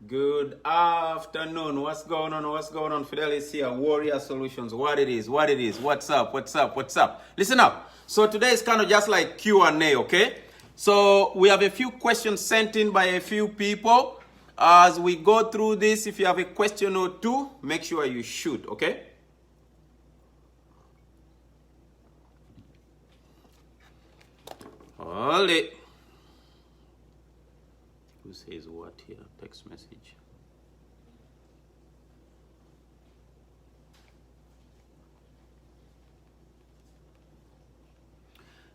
Good afternoon. What's going on? What's going on? Fidelis here, Warrior Solutions. What it is, what's up, what's up? Listen up. So today is kind of just like Q&A, okay? So we have a few questions sent in by a few people. As we go through this, if you have a question or two, make sure you shoot, okay? Hold it. Who says what here? Text message.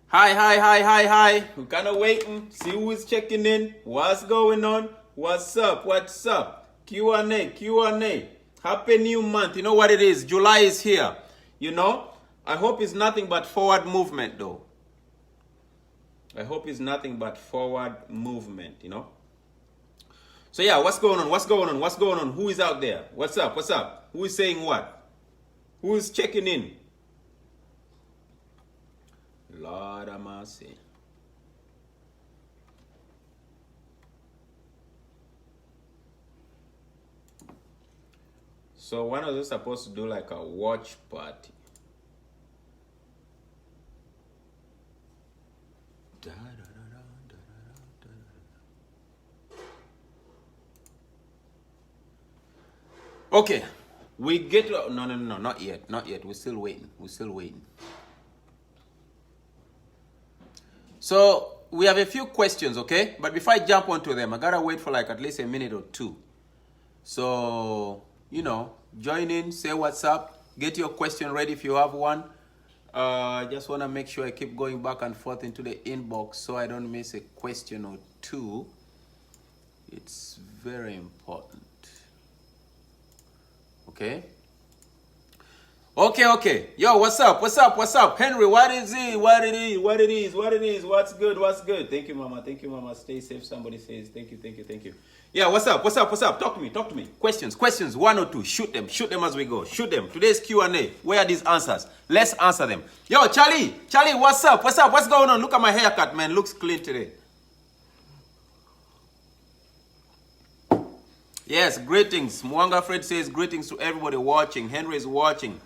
Hi. We're kind of waiting. See who is checking in. What's going on? What's up? Q&A. Happy new month. You know what it is? July is here. You know? I hope it's nothing but forward movement, though. I hope it's nothing but forward movement, you know? So yeah, what's going on? Who is out there? What's up? Who is saying what? Who is checking in? Lord have mercy. So when are they supposed to do like a watch party? Okay, we get to, no, not yet. We're still waiting. So we have a few questions, okay? But before I jump onto them, I gotta wait for like at least a minute or two. So, you know, join in, say what's up, get your question ready if you have one. Just wanna make sure I keep going back and forth into the inbox so I don't miss a question or two. It's very important. Okay. Yo, what's up? Henry, what is it? What's good? Thank you, mama. Stay safe. Somebody says thank you. Yeah, what's up? Talk to me. Questions, one or two. Shoot them as we go. Today's Q&A. Where are these answers? Let's answer them. Yo, Charlie, what's up? What's going on? Look at my haircut, man. Looks clean today. Yes, greetings. Mwanga Fred says greetings to everybody watching. Henry is watching.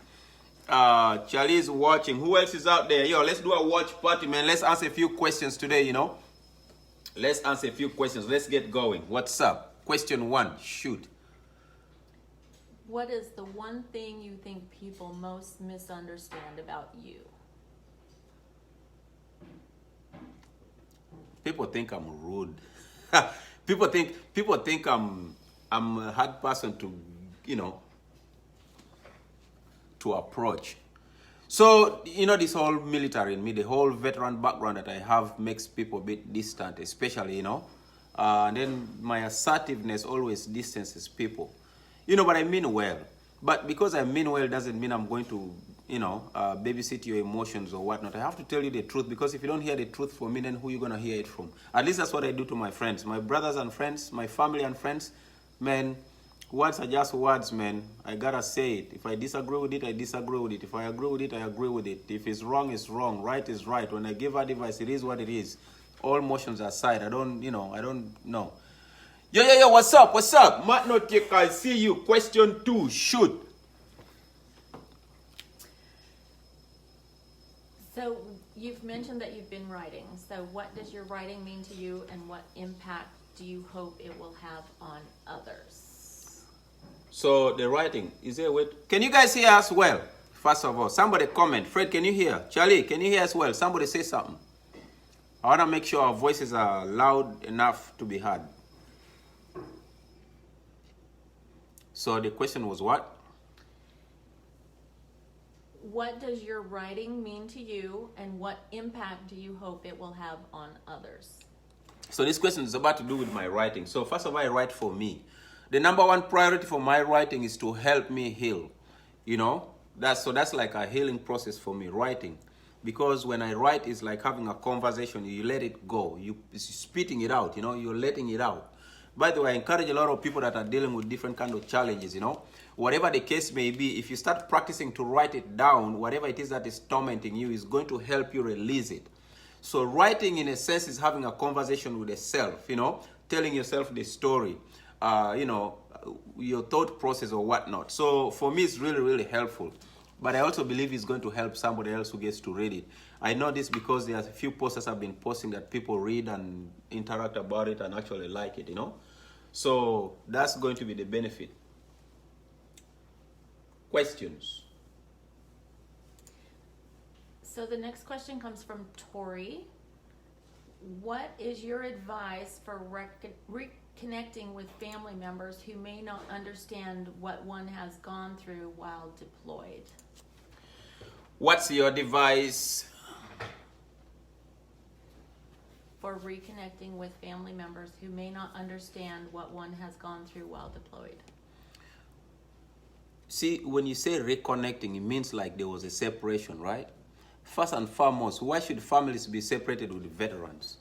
Charlie is watching. Who else is out there? Yo, let's do a watch party, man. Let's answer a few questions today, you know. Let's answer a few questions. Let's get going. What's up? Question 1. Shoot. What is the one thing you think people most misunderstand about you? People think I'm rude. People think I'm a hard person to, you know, to approach. So, you know, this whole military in me, the whole veteran background that I have makes people a bit distant, especially, you know. And then my assertiveness always distances people. You know, but I mean well. But because I mean well doesn't mean I'm going to, you know, babysit your emotions or whatnot. I have to tell you the truth, because if you don't hear the truth from me, then who are you going to hear it from? At least that's what I do to my friends, my brothers and friends, my family and friends. Man, words are just words, man. I gotta say it. If I disagree with it, I disagree with it. If I agree with it, I agree with it. If it's wrong, it's wrong. Right is right. When I give advice, it is what it is. All motions aside, I don't know. Yo, what's up? Matt Notiek, I see you. Question 2, shoot. So you've mentioned that you've been writing. So what does your writing mean to you, and what impact do you hope it will have on others? So the writing, is there a way? Can you guys hear us well? First of all, somebody comment. Fred, can you hear? Charlie, can you hear us well? Somebody say something. I want to make sure our voices are loud enough to be heard. So the question was what? What does your writing mean to you, and what impact do you hope it will have on others? So this question is about to do with my writing. So first of all, I write for me. The number one priority for my writing is to help me heal. You know, that's like a healing process for me, writing. Because when I write, it's like having a conversation. You let it go. You're spitting it out, you know, you're letting it out. By the way, I encourage a lot of people that are dealing with different kind of challenges, you know. Whatever the case may be, if you start practicing to write it down, whatever it is that is tormenting you is going to help you release it. So writing, in a sense, is having a conversation with yourself, you know, telling yourself the story. your thought process or whatnot. So for me, it's really, really helpful. But I also believe it's going to help somebody else who gets to read it. I know this because there's a few posters I've been posting that people read and interact about it and actually like it, So that's going to be the benefit. Questions? So the next question comes from Tori. What is your advice for reconnecting with family members who may not understand what one has gone through while deployed? What's your advice? For reconnecting with family members who may not understand what one has gone through while deployed. See, when you say reconnecting, it means like there was a separation, right? First and foremost, why should families be separated with veterans?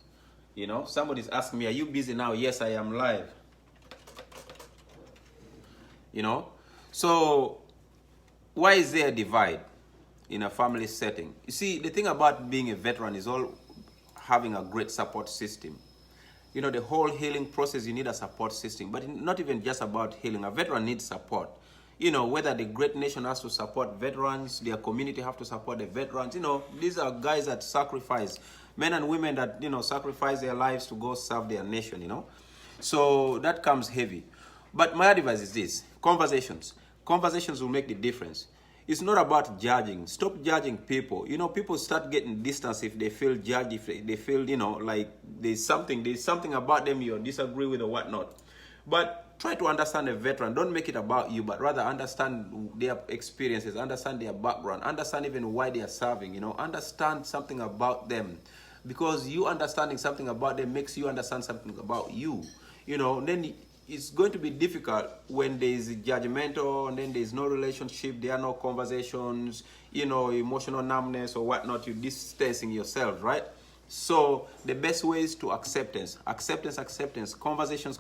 Somebody's asking me, are you busy now? Yes, I am live. So why is there a divide in a family setting? You see, the thing about being a veteran is all having a great support system. The whole healing process, you need a support system, but not even just about healing. A veteran needs support. Whether the great nation has to support veterans, their community have to support the veterans. These are guys that sacrifice, men and women that, sacrifice their lives to go serve their nation, So that comes heavy. But my advice is this: conversations. Conversations will make the difference. It's not about judging. Stop judging people. People start getting distance if they feel judged, if they feel, like there's something about them you disagree with or whatnot. But try to understand a veteran. Don't make it about you, but rather understand their experiences, understand their background, understand even why they are serving, understand something about them. Because you understanding something about them makes you understand something about you. Then it's going to be difficult when there's judgmental and then there's no relationship, there are no conversations, emotional numbness or whatnot, you're distancing yourself, right? So the best way is to acceptance. Conversations.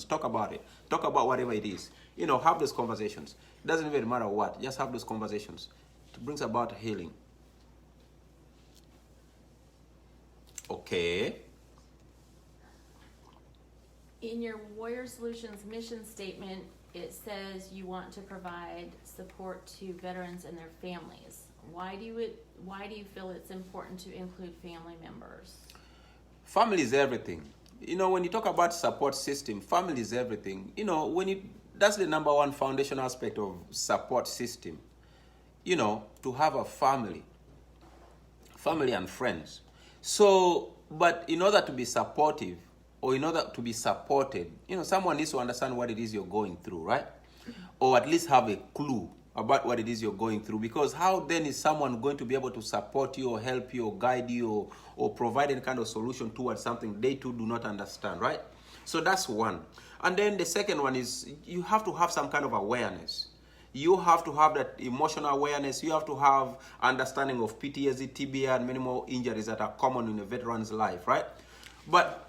Talk about it. Talk about whatever it is. Have those conversations. It doesn't even matter what. Just have those conversations. It brings about healing. Okay. In your Warrior Solutions mission statement, it says you want to provide support to veterans and their families. Why do you feel it's important to include family members? Family is everything. When you talk about support system, family is everything. That's the number one foundation aspect of support system. To have a family and friends. So, but in order to be supportive or in order to be supported, someone needs to understand what it is you're going through, right? Or at least have a clue about what it is you're going through, because how then is someone going to be able to support you or help you or guide you or provide any kind of solution towards something they too do not understand, right? So that's one. And then the second one is you have to have some kind of awareness. You have to have that emotional awareness. You have to have understanding of PTSD, TBI, and many more injuries that are common in a veteran's life, right? But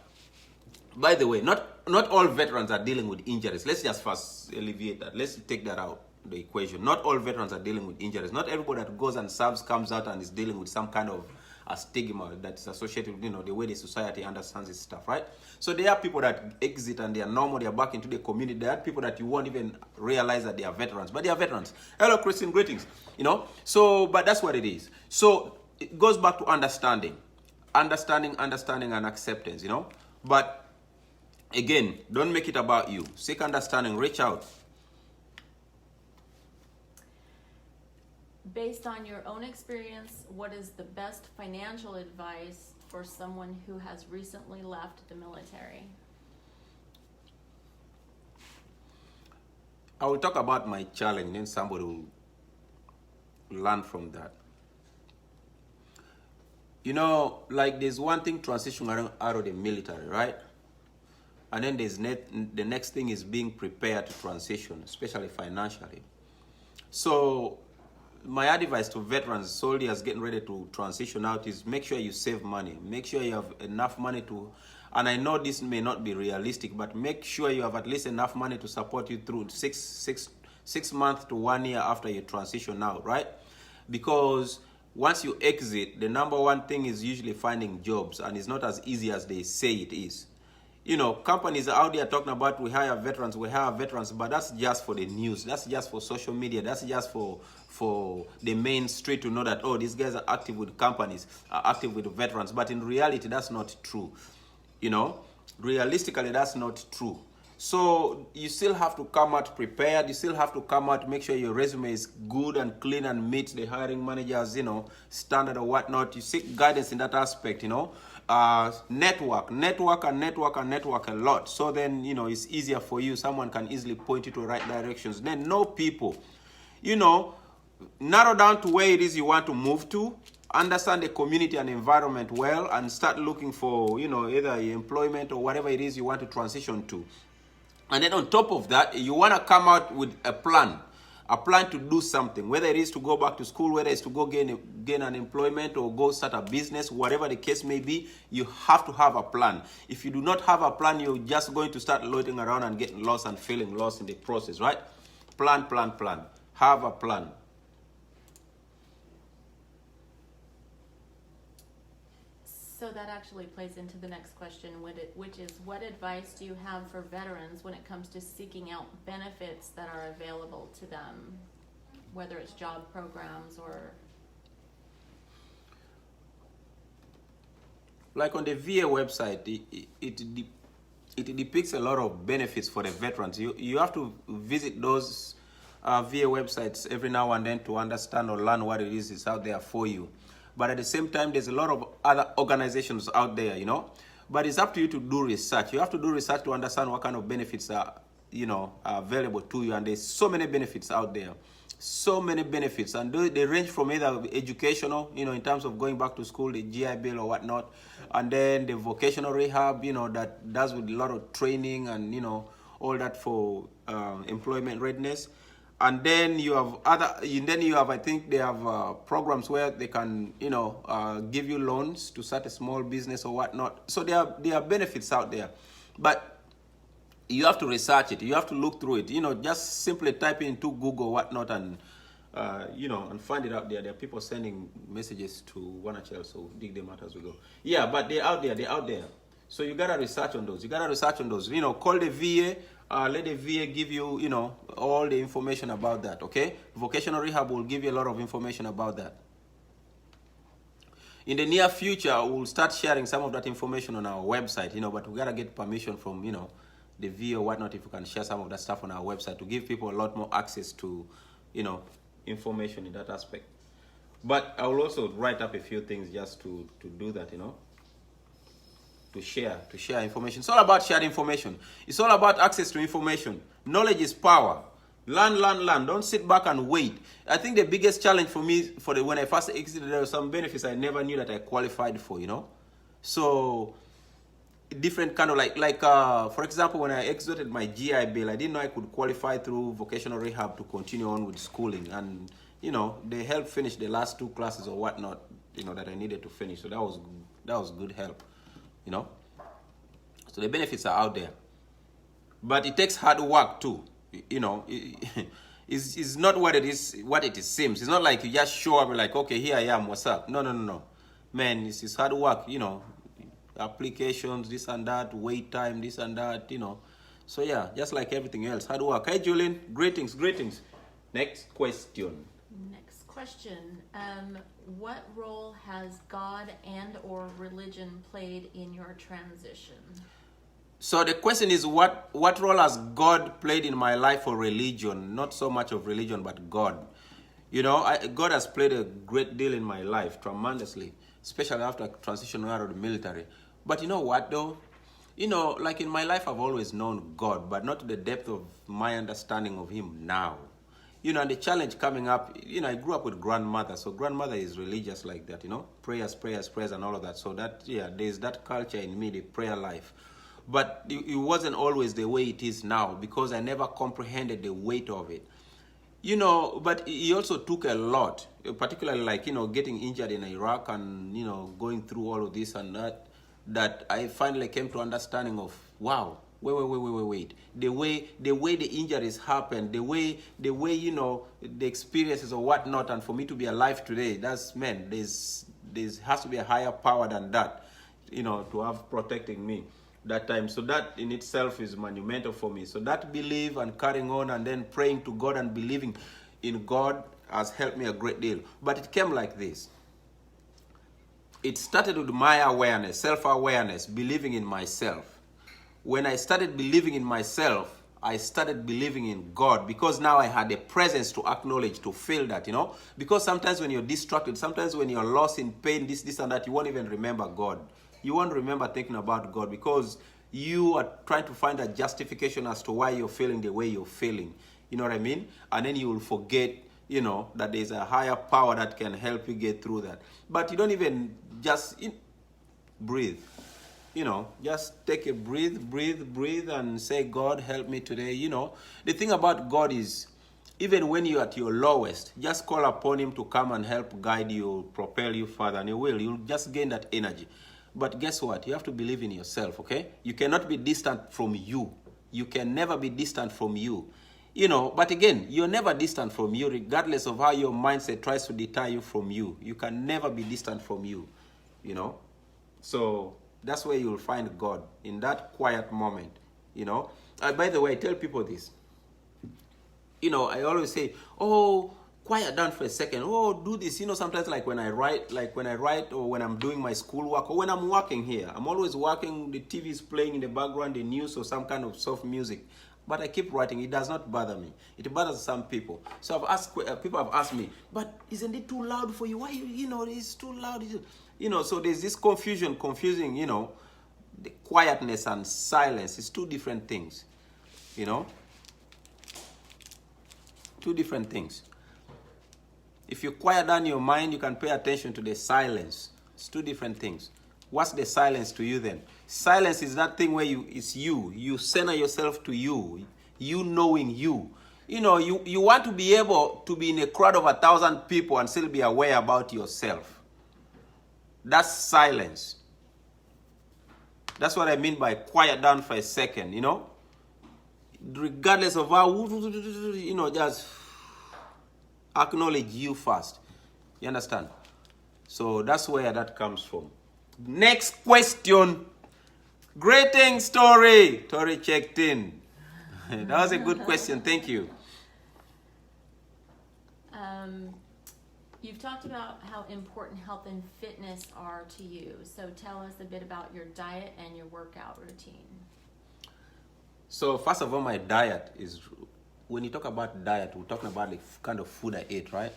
by the way, not all veterans are dealing with injuries. Let's just first alleviate that. Let's take that out the equation. Not all veterans are dealing with injuries. Not everybody that goes and serves comes out and is dealing with some kind of a stigma that's associated with the way the society understands this stuff, right? So there are people that exit and they are normal, they are back into the community. There are people that you won't even realize that they are veterans, but they are veterans. Hello, Christine, greetings. So but that's what it is. So it goes back to understanding and acceptance. But again, don't make it about you. Seek understanding, reach out. Based on your own experience, what is the best financial advice for someone who has recently left the military? I will talk about my challenge, then somebody will learn from that. Like there's one thing transitioning out of the military, right? And then there's the next thing is being prepared to transition, especially financially. So my advice to veterans, soldiers getting ready to transition out is make sure you save money. Make sure you have enough money to, and I know this may not be realistic, but make sure you have at least enough money to support you through six months to 1 year after you transition out, right? Because once you exit, the number one thing is usually finding jobs, and it's not as easy as they say it is. you know, companies are out there talking about we hire veterans, but that's just for the news. That's just for social media. That's just for the main street to know that, oh, these guys are active with companies, are active with veterans. But in reality, that's not true. You know, realistically, that's not true. So you still have to come out prepared. You still have to come out, make sure your resume is good and clean and meets the hiring manager's, you know, standard or whatnot. You seek guidance in that aspect, you know. Network a lot. So then, you know, it's easier for you. Someone can easily point you to the right directions. Then know people, you know, narrow down to where it is you want to move to. Understand the community and environment well, and start looking for, you know, either employment or whatever it is you want to transition to. And then on top of that, you want to come out with a plan to do something, whether it is to go back to school, whether it's to go gain an employment or go start a business, whatever the case may be. You have to have a plan. If you do not have a plan, you're just going to start loitering around and getting lost and feeling lost in the process, right? Plan. Have a plan. So that actually plays into the next question, which is, what advice do you have for veterans when it comes to seeking out benefits that are available to them, whether it's job programs or... Like on the VA website, it depicts a lot of benefits for the veterans. You have to visit those VA websites every now and then to understand or learn what it is out there for you. But at the same time, there's a lot of other organizations out there, you know. But it's up to you to do research. You have to do research to understand what kind of benefits are, you know, are available to you. And there's so many benefits out there. So many benefits. And they range from either educational, you know, in terms of going back to school, the GI Bill or whatnot. And then the vocational rehab, you know, that does with a lot of training and, you know, all that for employment readiness. And then you have I think they have programs where they can, you know, give you loans to start a small business or whatnot. So there are benefits out there, but you have to research it. You have to look through it. You know, just simply type into Google or whatnot and, you know, and find it out there. There are people sending messages to Wanachel, so dig them out as we go. Yeah, but they're out there. So you gotta research on those. You know, call the VA. Let the VA give you, you know, all the information about that, okay? Vocational rehab will give you a lot of information about that. In the near future, we'll start sharing some of that information on our website, you know, but we gotta get permission from, you know, the VA or whatnot if we can share some of that stuff on our website to give people a lot more access to, you know, information in that aspect. But I will also write up a few things just to do that, you know. To share information. It's all about shared information. It's all about access to information. Knowledge is power. Learn. Don't sit back and wait. I think the biggest challenge for me, when I first exited, there were some benefits I never knew that I qualified for, you know. So different kind of like for example, when I exited my GI Bill, I didn't know I could qualify through vocational rehab to continue on with schooling, and you know, they helped finish the last 2 classes or whatnot, you know, that I needed to finish. So that was good help. You know, so the benefits are out there, but it takes hard work too. You know, it's not what it seems. It's not like you just show up and like, okay, here I am, what's up? No, man, it's hard work. You know, applications, this and that, wait time, this and that. You know, so yeah, just like everything else, hard work. Hey, Julian, greetings. Next question. What role has God and or religion played in your transition? So the question is, what role has God played in my life, or religion? Not so much of religion, but God. You know, God has played a great deal in my life, tremendously, especially after transitioning out of the military. But you know what though? You know, like in my life, I've always known God, but not to the depth of my understanding of Him now. You know, and the challenge coming up, you know, I grew up with grandmother. So grandmother is religious like that, you know, prayers and all of that. So that, yeah, there's that culture in me, the prayer life. But it wasn't always the way it is now, because I never comprehended the weight of it. You know, but he also took a lot, particularly like, you know, getting injured in Iraq and, you know, going through all of this and that I finally came to understanding of, wow, wait. The way the injuries happened, the way, you know, the experiences or whatnot, and for me to be alive today, that's, man, there's has to be a higher power than that, you know, to have protecting me. that time. So that in itself is monumental for me. So that belief and carrying on and then praying to God and believing in God has helped me a great deal. But it came like this. It started with my awareness, self-awareness, believing in myself. When I started believing in myself, I started believing in God, because now I had a presence to acknowledge, to feel that, you know. Because sometimes when you're distracted, sometimes when you're lost in pain, this and that, you won't even remember God. You won't remember thinking about God, because you are trying to find a justification as to why you're feeling the way you're feeling. You know what I mean? And then you will forget, you know, that there's a higher power that can help you get through that. But you don't even just breathe. You know, just take a breathe and say, God, help me today. You know, the thing about God is, even when you're at your lowest, just call upon him to come and help guide you, propel you further, and he will. You'll just gain that energy. But guess what? You have to believe in yourself, okay? You cannot be distant from you. You can never be distant from you. You know, but again, you're never distant from you, regardless of how your mindset tries to deter you from you. You can never be distant from you, you know? So that's where you'll find God, in that quiet moment, you know. By the way, I tell people this. You know, I always say, oh, quiet down for a second. Oh, do this. You know, sometimes like when I write or when I'm doing my schoolwork or when I'm working here, I'm always working, the TV is playing in the background, the news or some kind of soft music. But I keep writing. It does not bother me. It bothers some people. So I've asked, people have asked me, but isn't it too loud for you? Why, you know, it's too loud. You know, so there's this confusing, you know, the quietness and silence. It's two different things, you know. Two different things. If you quiet down your mind, you can pay attention to the silence. It's two different things. What's the silence to you then? Silence is that thing where it's you. You center yourself to you. You knowing you. You know, you want to be able to be in a crowd of 1,000 people and still be aware about yourself. That's silence. That's what I mean by quiet down for a second, you know. Regardless of how, you know, just acknowledge you first. You understand? So that's where that comes from. Next question. Greetings, Tori. Tori checked in. That was a good question. Thank you. You've talked about how important health and fitness are to you. So tell us a bit about your diet and your workout routine. So first of all, my diet is, when you talk about diet, we're talking about the kind of food I eat, right?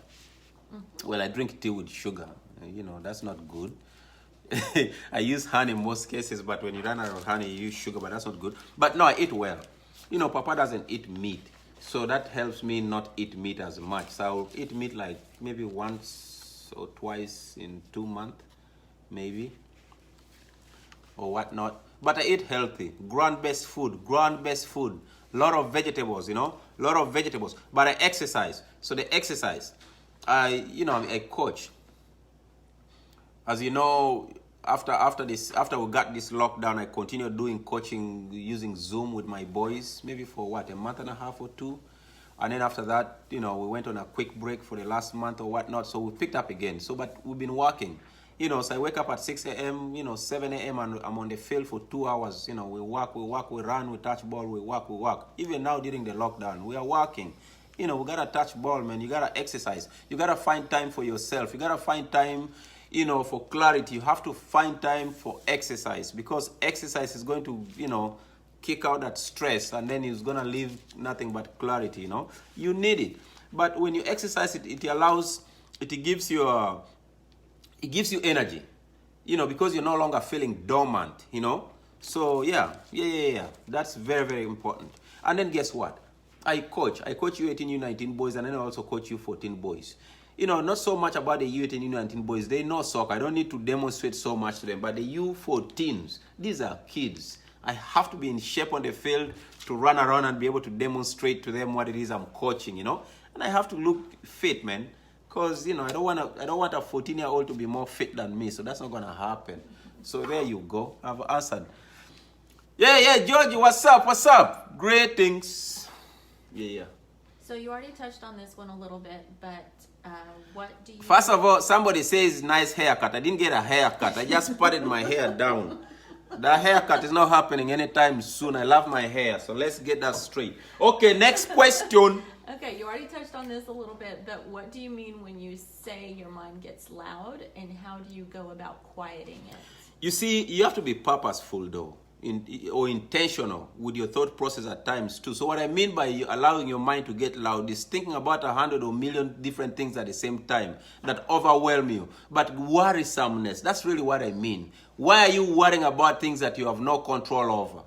Mm-hmm. Well, I drink tea with sugar. You know, that's not good. I use honey in most cases, but when you run out of honey, you use sugar, but that's not good. But no, I eat well. You know, Papa doesn't eat meat, so that helps me not eat meat as much. So I'll eat meat like maybe once or twice in 2 months, maybe, or whatnot. But I eat healthy, ground-based food, a lot of vegetables, you know, a lot of vegetables. But I exercise. So the exercise, I'm a coach. As you know, after we got this lockdown, I continued doing coaching using Zoom with my boys, maybe for a month and a half or two. And then after that, you know, we went on a quick break for the last month or whatnot. So we picked up again. So, but we've been working. You know, so I wake up at 6 a.m., 7 a.m., and I'm on the field for 2 hours. You know, we walk, we run, we touch ball, we walk. Even now during the lockdown, we are working. You know, we got to touch ball, man. You got to exercise. You got to find time for yourself. You got to find time, you know, for clarity. You have to find time for exercise, because exercise is going to, you know, kick out that stress, and then it's going to leave nothing but clarity, you know. You need it. But when you exercise, it gives you energy, you know, because you're no longer feeling dormant, you know. So yeah. That's very, very important. And then guess what? I coach U18, U19 boys, and then I also coach U14 boys. You know, not so much about the U18, U19 boys. They know soccer. I don't need to demonstrate so much to them. But the U14s, these are kids. I have to be in shape on the field to run around and be able to demonstrate to them what it is I'm coaching, you know. And I have to look fit, man. Because, you know, I don't want a 14-year-old to be more fit than me. So that's not going to happen. So there you go. I've answered. Yeah, Georgie, what's up? Greetings. Yeah. So you already touched on this one a little bit, but what do you... First of all, somebody says nice haircut. I didn't get a haircut. I just patted my hair down. That haircut is not happening anytime soon. I love my hair, so let's get that straight. Okay, next question. Okay, you already touched on this a little bit, but what do you mean when you say your mind gets loud, and how do you go about quieting it? You see, you have to be purposeful though, or intentional with your thought process at times too. So what I mean by you allowing your mind to get loud is thinking about 100 or million different things at the same time that overwhelm you. But worrisomeness, that's really what I mean. Why are you worrying about things that you have no control over?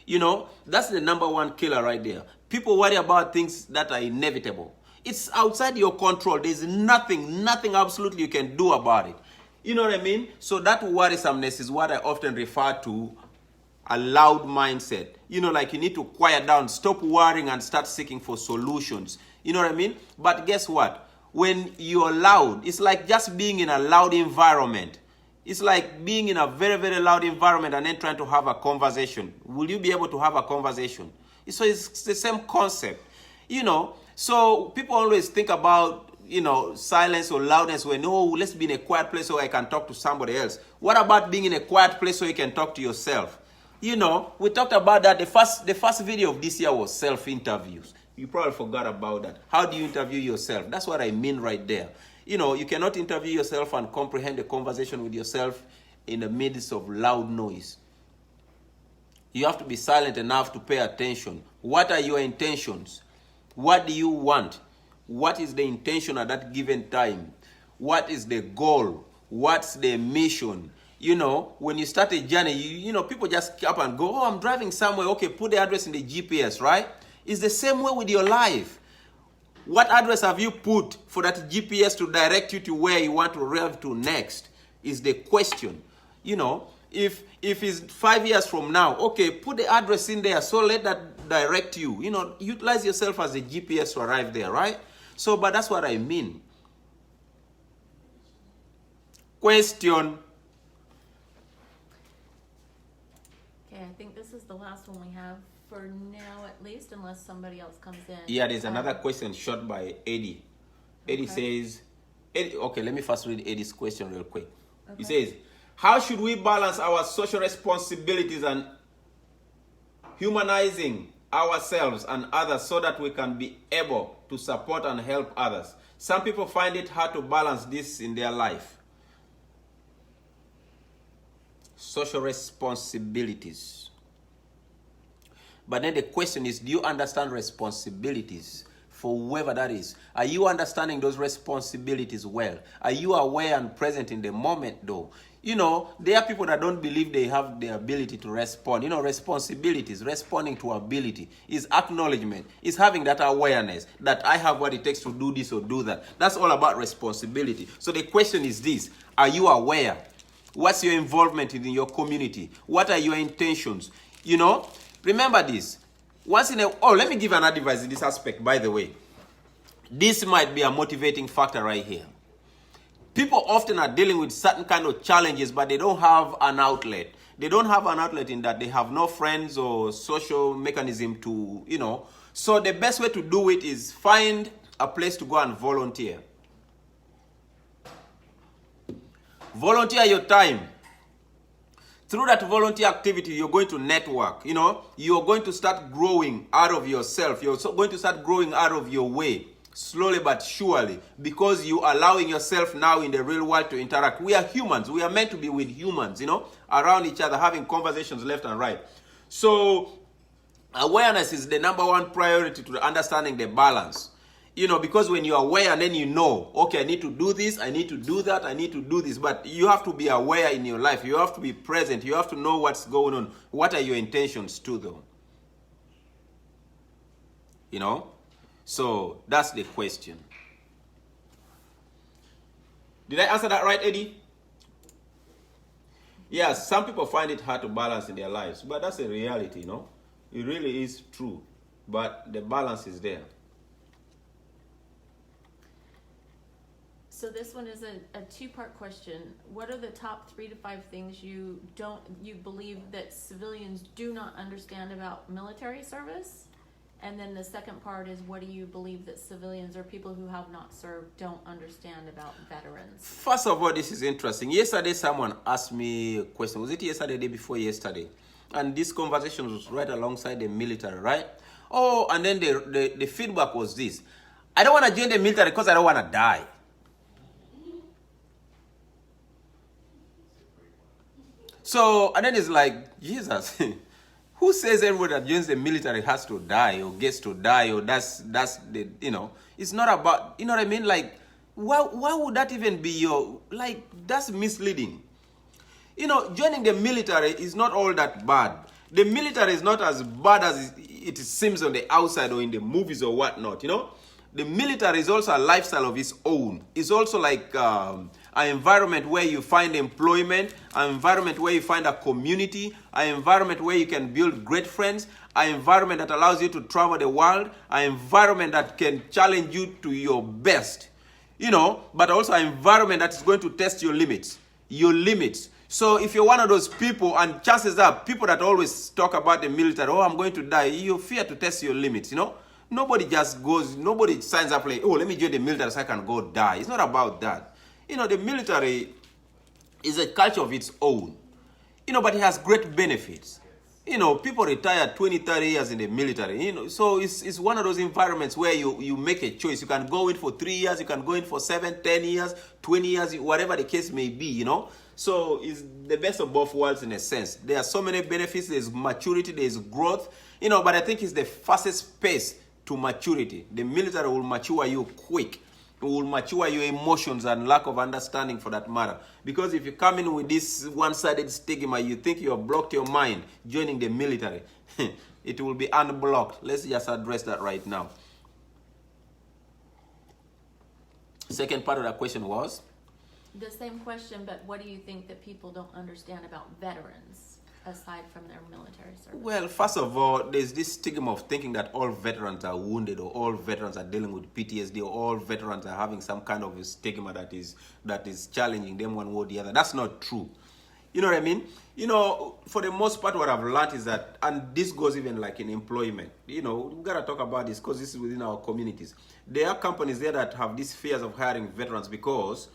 You know, that's the number one killer right there. People worry about things that are inevitable. It's outside your control. There's nothing absolutely you can do about it. You know what I mean? So that worrisomeness is what I often refer to a loud mindset. You know, like you need to quiet down, stop worrying and start seeking for solutions. You know what I mean? But guess what? When you're loud, it's like just being in a loud environment. It's like being in a very, very loud environment and then trying to have a conversation. Will you be able to have a conversation? So it's the same concept. You know, so people always think about, you know, silence or loudness when, oh, let's be in a quiet place so I can talk to somebody else. What about being in a quiet place so you can talk to yourself? You know, we talked about that. The first video of this year was self-interviews. You probably forgot about that. How do you interview yourself? That's what I mean right there. You know, you cannot interview yourself and comprehend the conversation with yourself in the midst of loud noise. You have to be silent enough to pay attention. What are your intentions? What do you want? What is the intention at that given time? What is the goal? What's the mission? You know, when you start a journey, you know, people just up and go, oh, I'm driving somewhere. Okay, put the address in the GPS, right? It's the same way with your life. What address have you put for that GPS to direct you to where you want to rev to next is the question. You know, if it's 5 years from now, okay, put the address in there, so let that direct you. You know, utilize yourself as a GPS to arrive there, right? So, but that's what I mean. Question. Okay, I think this is the last one we have for now, at least, unless somebody else comes in. Yeah, there's another question shot by Eddie. Eddie says, okay, let me first read Eddie's question real quick. Okay. He says, how should we balance our social responsibilities and humanizing ourselves and others so that we can be able to support and help others? Some people find it hard to balance this in their life. Social responsibilities. But then the question is, do you understand responsibilities for whoever that is? Are you understanding those responsibilities well? Are you aware and present in the moment though? You know, there are people that don't believe they have the ability to respond. You know, responsibilities, responding to ability is acknowledgement, is having that awareness that I have what it takes to do this or do that. That's all about responsibility. So the question is this, are you aware? What's your involvement in your community? What are your intentions? You know, remember this. Let me give an advice in this aspect, by the way. This might be a motivating factor right here. People often are dealing with certain kind of challenges, but they don't have an outlet. They don't have an outlet in that they have no friends or social mechanism to, you know. So the best way to do it is find a place to go and volunteer. Volunteer your time. Through that volunteer activity, you're going to network. You know, you're going to start growing out of yourself. You're going to start growing out of your way. Slowly but surely, because you are allowing yourself now in the real world to interact. We are humans. We are meant to be with humans, you know, around each other, having conversations left and right. So awareness is the number one priority to understanding the balance. You know, because when you're aware and then you know, okay, I need to do this, I need to do that, I need to do this. But you have to be aware in your life. You have to be present. You have to know what's going on. What are your intentions too, though? You know? So that's the question. Did I answer that right, Eddie? Yes, some people find it hard to balance in their lives, but that's a reality, you know. It really is true, but the balance is there. So this one is a two-part question. What are the top 3 to 5 things you believe that civilians do not understand about military service? And then the second part is, what do you believe that civilians or people who have not served don't understand about veterans? First of all, this is interesting. Yesterday, someone asked me a question. Was it yesterday, day before yesterday? And this conversation was right alongside the military, right? Oh, and then the feedback was this. I don't want to join the military because I don't want to die. So, and then it's like, Jesus, who says everybody that joins the military has to die or gets to die, or that's the, you know, it's not about, you know what I mean? Like, why would that even be your, like, that's misleading. You know, joining the military is not all that bad. The military is not as bad as it seems on the outside or in the movies or whatnot, you know? The military is also a lifestyle of its own. It's also like an environment where you find employment, an environment where you find a community, an environment where you can build great friends, an environment that allows you to travel the world, an environment that can challenge you to your best, you know, but also an environment that is going to test your limits. So if you're one of those people, and chances are people that always talk about the military, oh, I'm going to die, you fear to test your limits, you know. Nobody signs up like, oh, let me join the military so I can go die. It's not about that. You know, the military is a culture of its own, you know, but it has great benefits. You know, people retire 20, 30 years in the military, you know, so it's one of those environments where you make a choice. You can go in for 3 years, you can go in for 7, 10 years, 20 years, whatever the case may be, you know. So it's the best of both worlds in a sense. There are so many benefits. There's maturity, there's growth, you know, but I think it's the fastest pace to maturity. The military will mature you quick. It will mature your emotions and lack of understanding for that matter. Because if you come in with this one-sided stigma, you think you have blocked your mind joining the military. It will be unblocked. Let's just address that right now. Second part of that question was? The same question, but what do you think that people don't understand about veterans aside from their military service? Well, first of all, there's this stigma of thinking that all veterans are wounded, or all veterans are dealing with PTSD, or all veterans are having some kind of a stigma that is challenging them one way or the other. That's not true. You know what I mean? You know, for the most part, what I've learned is that, and this goes even like in employment, you know, we gotta talk about this because this is within our communities. There are companies there that have these fears of hiring veterans because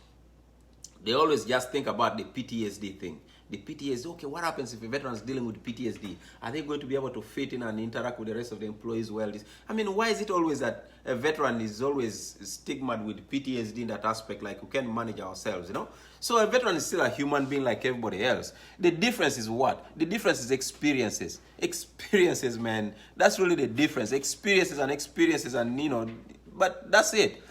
they always just think about the PTSD thing. The PTSD, okay, what happens if a veteran is dealing with PTSD? Are they going to be able to fit in and interact with the rest of the employees well? I mean, why is it always that a veteran is always stigmatized with PTSD in that aspect, like we can manage ourselves, you know? So a veteran is still a human being like everybody else. The difference is what? The difference is experiences. Experiences, man. That's really the difference. Experiences and, you know, but that's it.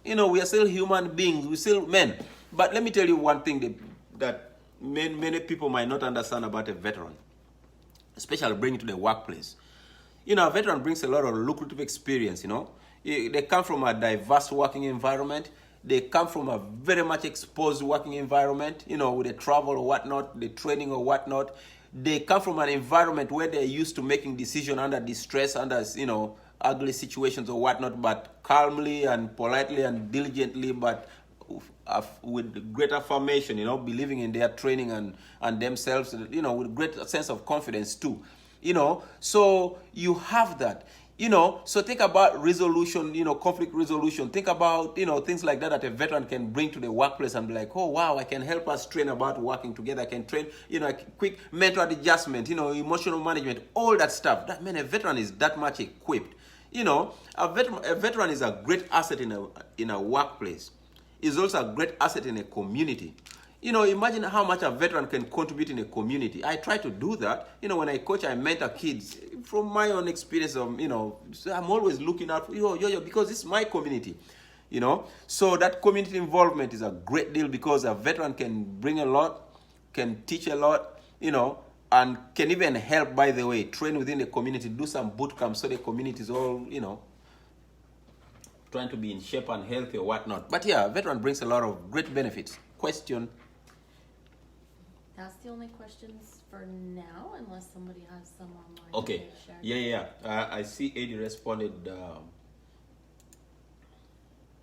You know, we are still human beings. We're still men. But let me tell you one thing that many people might not understand about a veteran, especially bringing to the workplace. You know, a veteran brings a lot of lucrative experience, you know. They come from a diverse working environment. They come from a very much exposed working environment, you know, with the travel or whatnot, the training or whatnot. They come from an environment where they're used to making decisions under distress, under, you know, ugly situations or whatnot, but calmly and politely and diligently, but with great affirmation, you know, believing in their training and themselves, you know, with great sense of confidence too, you know. So you have that, you know. So think about resolution, you know, conflict resolution. Think about, you know, things like that a veteran can bring to the workplace and be like, oh wow, I can help us train about working together. I can train, you know, quick mental adjustment, you know, emotional management, all that stuff. That, man, a veteran is that much equipped. You know, a veteran is a great asset in a workplace. Is also a great asset in a community. You know, imagine how much a veteran can contribute in a community. I try to do that. You know, when I coach, I mentor kids. From my own experience of, you know, so I'm always looking out for, because it's my community. You know, so that community involvement is a great deal because a veteran can bring a lot, can teach a lot, you know, and can even help, by the way, train within the community, do some boot camps so the community is all, you know, trying to be in shape and healthy or whatnot. But yeah, veteran brings a lot of great benefits. Question? That's the only questions for now, unless somebody has some online. Okay. Yeah. I see Eddie responded.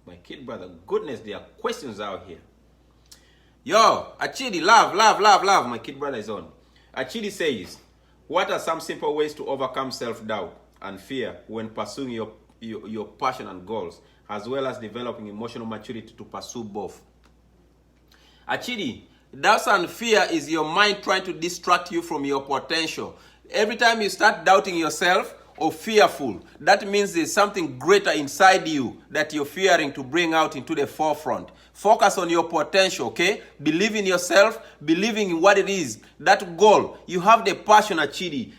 My kid brother, goodness, there are questions out here. Yo, Achidi, love. My kid brother is on. Achidi says, what are some simple ways to overcome self-doubt? and fear when pursuing your passion and goals, as well as developing emotional maturity to pursue both. Achidi, doubts and fear is your mind trying to distract you from your potential. Every time you start doubting yourself or fearful, that means there's something greater inside you that you're fearing to bring out into the forefront. Focus on your potential, okay? Believe in yourself, believing in what it is, that goal. You have the passion, Achidi.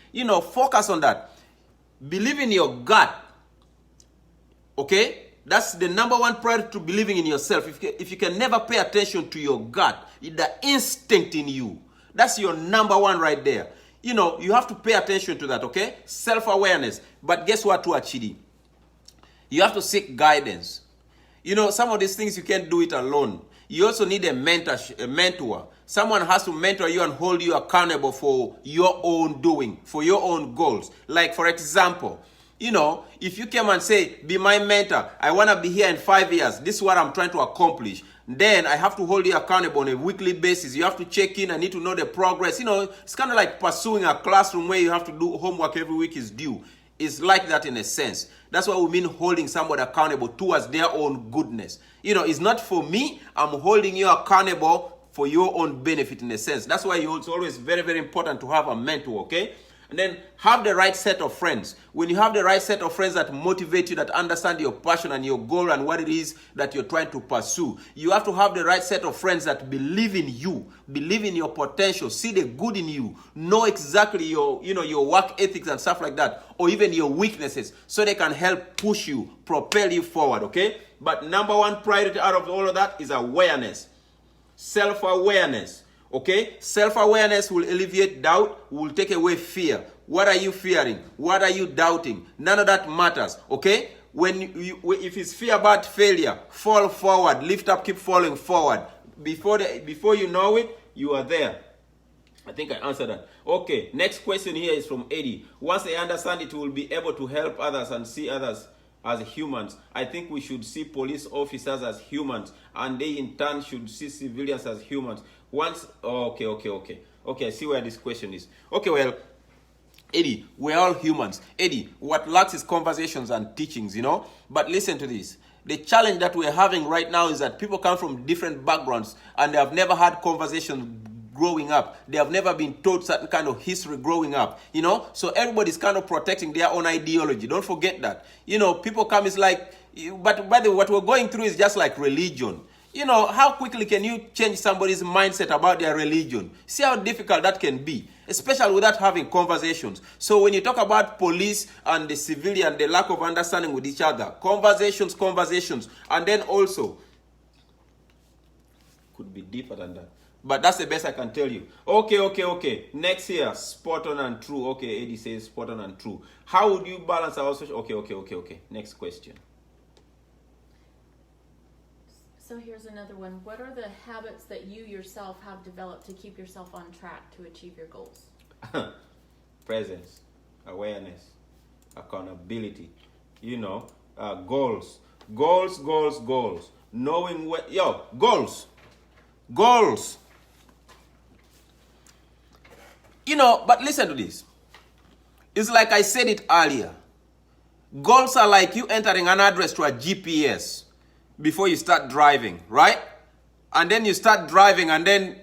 Focus on that. Believe in your gut, okay? That's the number one priority, to believing in yourself. If you can never pay attention to your gut, the instinct in you, that's your number one right there. You have to pay attention to that, okay? Self-awareness. But guess what, to Achidi? You have to seek guidance. Some of these things you can't do it alone. You also need a mentor. Someone has to mentor you and hold you accountable for your own doing, for your own goals. Like, for example, if you came and say, be my mentor, I want to be here in 5 years, this is what I'm trying to accomplish, then I have to hold you accountable on a weekly basis. You have to check in. I need to know the progress. It's kind of like pursuing a classroom where you have to do homework every week is due. It's like that in a sense. That's what we mean holding somebody accountable towards their own goodness. It's not for me. I'm holding you accountable for your own benefit in a sense. That's why it's always very, very important to have a mentor, okay? And then have the right set of friends. When you have the right set of friends that motivate you, that understand your passion and your goal and what it is that you're trying to pursue, you have to have the right set of friends that believe in you, believe in your potential, see the good in you, know exactly your work ethics and stuff like that, or even your weaknesses, so they can help push you, propel you forward, okay? But number one priority out of all of that is awareness, self-awareness. Okay, self-awareness will alleviate doubt, will take away fear. What are you fearing? What are you doubting? None of that matters. Okay, if it's fear about failure, fall forward, lift up, keep falling forward. Before you know it, you are there. I think I answered that. Okay, next question here is from Eddie. Once they understand it, will be able to help others and see others as humans. I think we should see police officers as humans, and they in turn should see civilians as humans. Okay, I see where this question is. Okay, well, Eddie, we're all humans. Eddie, what lacks is conversations and teachings, But listen to this. The challenge that we're having right now is that people come from different backgrounds and they have never had conversations growing up. They have never been taught certain kind of history growing up, So everybody's kind of protecting their own ideology. Don't forget that. People come, it's like, but by the way, what we're going through is just like religion. How quickly can you change somebody's mindset about their religion? See how difficult that can be, especially without having conversations. So when you talk about police and the civilian, the lack of understanding with each other, conversations, and then also, could be deeper than that. But that's the best I can tell you. Okay. Next here, spot on and true. Okay, Eddie says spot on and true. How would you balance our social... Okay. Next question. So here's another one. What are the habits that you yourself have developed to keep yourself on track to achieve your goals? Presence, awareness, accountability, goals. Knowing what... goals. But listen to this. It's like I said it earlier. Goals are like you entering an address to a GPS before you start driving, right? And then you start driving and then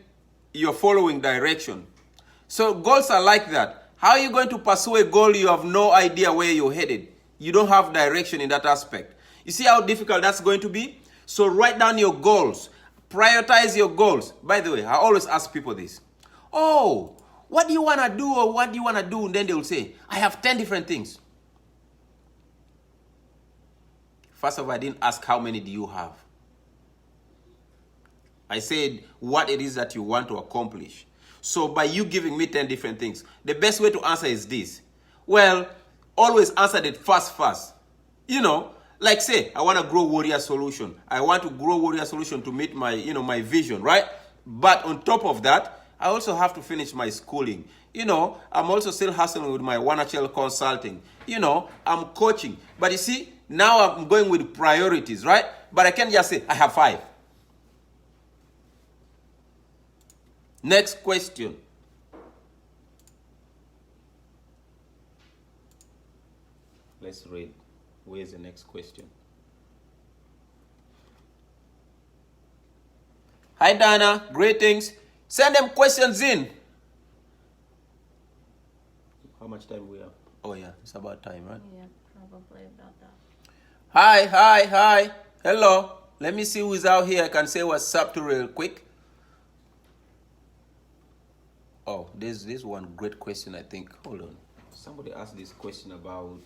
you're following direction. So goals are like that. How are you going to pursue a goal you have no idea where you're headed? You don't have direction in that aspect. You see how difficult that's going to be? So write down your goals. Prioritize your goals. By the way, I always ask people this. Oh, what do you want to do, or what do you want to do? And then they will say, I have 10 different things. First of all, I didn't ask how many do you have. I said what it is that you want to accomplish. So by you giving me 10 different things, the best way to answer is this. Well, always answer it first. Like say, I want to grow Warrior Solution. I want to grow Warrior Solution to meet my, my vision, right? But on top of that, I also have to finish my schooling. I'm also still hustling with my OneHL consulting. I'm coaching. But you see, now I'm going with priorities, right? But I can't just say, I have 5. Next question. Let's read. Where's the next question? Hi, Dana. Greetings. Send them questions in. How much time we have? Oh, yeah. It's about time, right? Yeah, probably about that. Hi. Hello. Let me see who's out here. I can say what's up to real quick. Oh, there's one great question, I think. Hold on. Somebody asked this question about...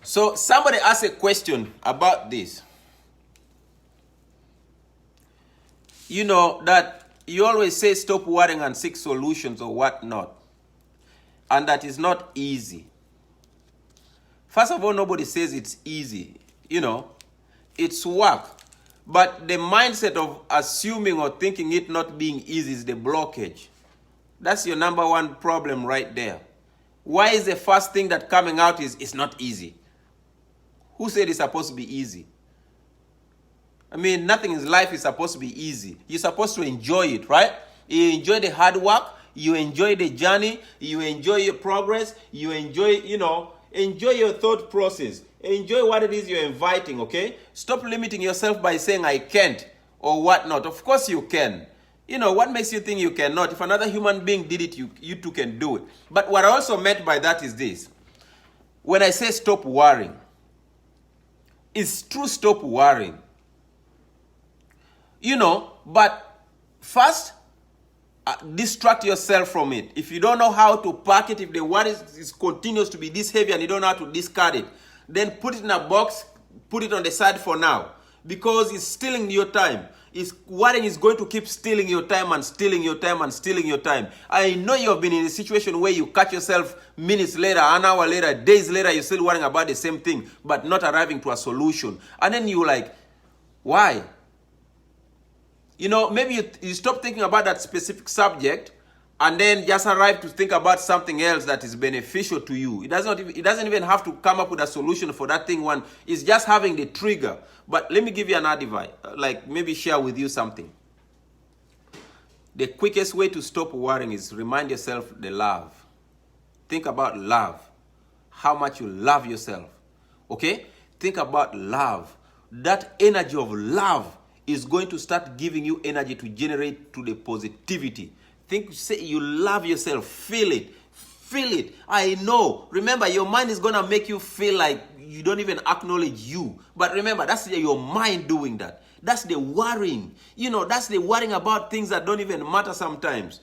So somebody asked a question about this. You know, that you always say stop worrying and seek solutions or whatnot. And that is not easy. First of all, nobody says it's easy. You know, it's work. But the mindset of assuming or thinking it not being easy is the blockage. That's your number one problem right there. Why is the first thing that coming out is it's not easy? Who said it's supposed to be easy? I mean, nothing in life is supposed to be easy. You're supposed to enjoy it, right? You enjoy the hard work. You enjoy the journey. You enjoy your progress. You enjoy, enjoy your thought process. Enjoy what it is you're inviting, okay? Stop limiting yourself by saying, I can't, or whatnot. Of course you can. What makes you think you cannot? If another human being did it, you too can do it. But what I also meant by that is this. When I say stop worrying, it's true, stop worrying. But first, distract yourself from it. If you don't know how to pack it, if the worry continues to be this heavy and you don't know how to discard it, then put it in a box, put it on the side for now. Because it's stealing your time. Worrying is going to keep stealing your time and stealing your time and stealing your time. I know you have been in a situation where you catch yourself minutes later, an hour later, days later, you're still worrying about the same thing, but not arriving to a solution. And then you're like, why? Maybe you stop thinking about that specific subject and then just arrive to think about something else that is beneficial to you. It doesn't even have to come up with a solution for that thing. One is just having the trigger. But let me give you an advice, maybe share with you something. The quickest way to stop worrying is remind yourself the love. Think about love. How much you love yourself. Okay? Think about love. That energy of love is going to start giving you energy to generate to the positivity. Say you love yourself. Feel it. Feel it. I know. Remember, your mind is going to make you feel like you don't even acknowledge you. But remember, that's your mind doing that. That's the worrying. That's the worrying about things that don't even matter sometimes.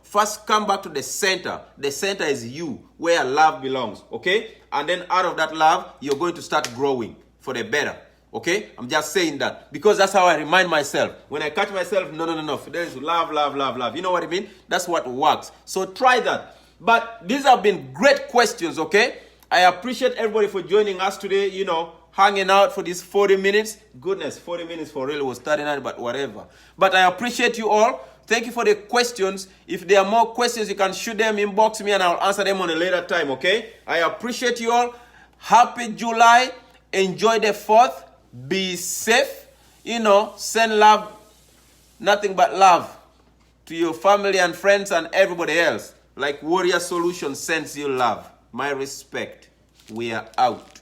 First come back to the center. The center is you, where love belongs. Okay? And then out of that love, you're going to start growing for the better. Okay? I'm just saying that because that's how I remind myself. When I catch myself, no. There's love. You know what I mean? That's what works. So try that. But these have been great questions, okay? I appreciate everybody for joining us today, hanging out for these 40 minutes. Goodness, 40 minutes for real was 39, but whatever. But I appreciate you all. Thank you for the questions. If there are more questions, you can shoot them, inbox me, and I'll answer them on a later time, okay? I appreciate you all. Happy July. Enjoy the 4th. Be safe. Send love, nothing but love to your family and friends and everybody else. Like Warrior Solutions sends you love. My respect. We are out.